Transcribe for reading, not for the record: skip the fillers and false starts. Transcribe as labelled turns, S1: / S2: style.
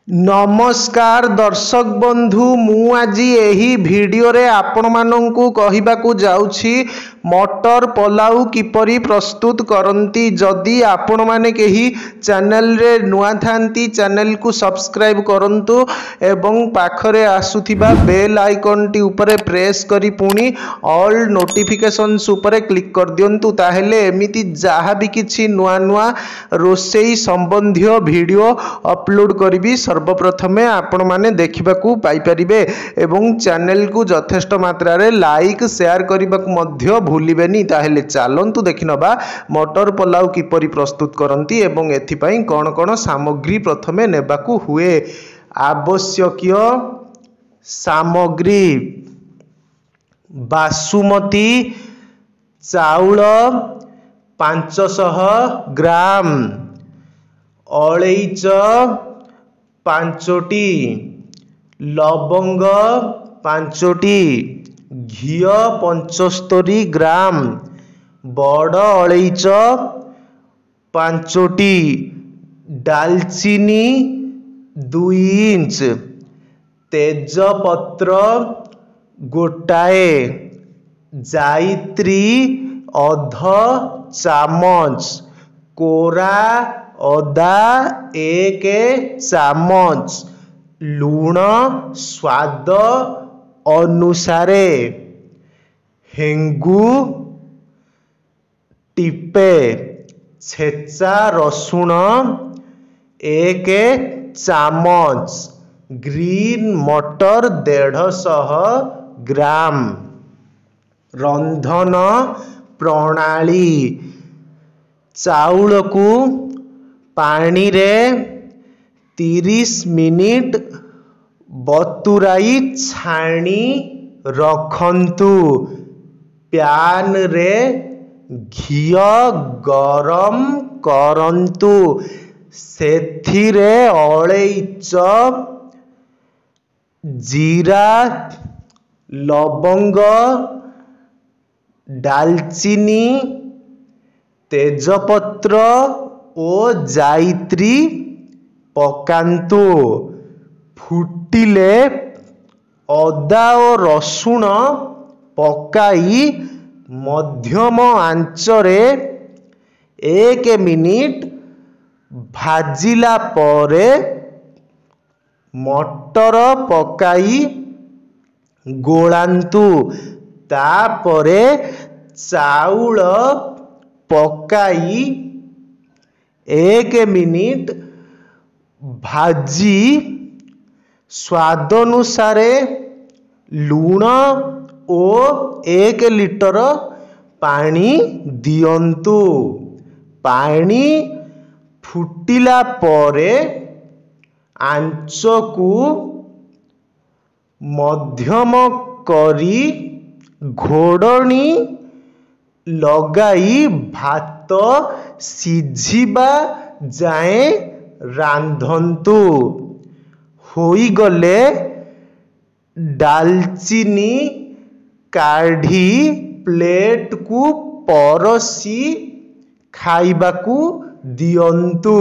S1: नमस्कार दर्शक बंधु मु आज यही वीडियो रे आपण मानंकु कहिबाकू जाउछि मटर पोलाउ किपरि प्रस्तुत करंती। जदि आपण माने केही चैनल रे नुआ थांती चैनल को सब्सक्राइब करंतु एवं पाखरे आसुथिबा बेल आइकन टी ऊपर प्रेस करी पुनी ऑल नोटिफिकेशंस ऊपर क्लिक कर दियंतु। ताहेले एमिति जहा भी किछि नुआ नुआ रोसेई संबंधी वीडियो अपलोड करबी सर्वप्रथमे आपण माने देखिबाकू पाई परिबे एवं चैनल को यथेष्ट मात्रा रे लाइक शेयर करबाकू मध्य भूलिबेनी। ताहेले चलंतु देखिनबा मटर पोलाउ किपरि प्रस्तुत करंती एवं एथिपाई कोन कोन सामग्री प्रथमे नेबाकू हुए। आवश्यकीय सामग्री बासुमती चाउल 500 ग्राम, अलैच 5टी, लवंग 5टी, घी 75 ग्राम, बड़ अलैच 5टी, दालचीनी 2 इंच, तेजपत्र गोटाए, जायत्री अध चामच, कोरा अदा 1 चामच, लूण स्वाद अनुसारे, हेंगू टिपे, छेचा रसुण 1 चामच, ग्रीन मटर 150 ग्राम। रंधन प्रणाली चाउल को पानी रे 30 मिनिट बतुराई छाणी रखंतु। प्यान रे घी गरम करंतु, सेथिरे अलैच, जीरा, लवंग, दालचीनी, तेजपत्र ओ जायत्री पकांतु। फुटिले अदा और रसुण पकाई मध्यम आंच रे 1 मिनिट भाजिला परे मटर पकाई गोलांतु। तापरे चाउल पकाई 1 मिनिट भाजी स्वाद अनुसारे लूण ओ 1 लिटर पानी दियंतु। पानी फुटिला परे आंच को मध्यम करी घोड़नी लगाई भात सिझिबा जाए रांधंतु। होई गले दालचीनी काढ़ी प्लेट को परसी खाइबाकू दियंतु।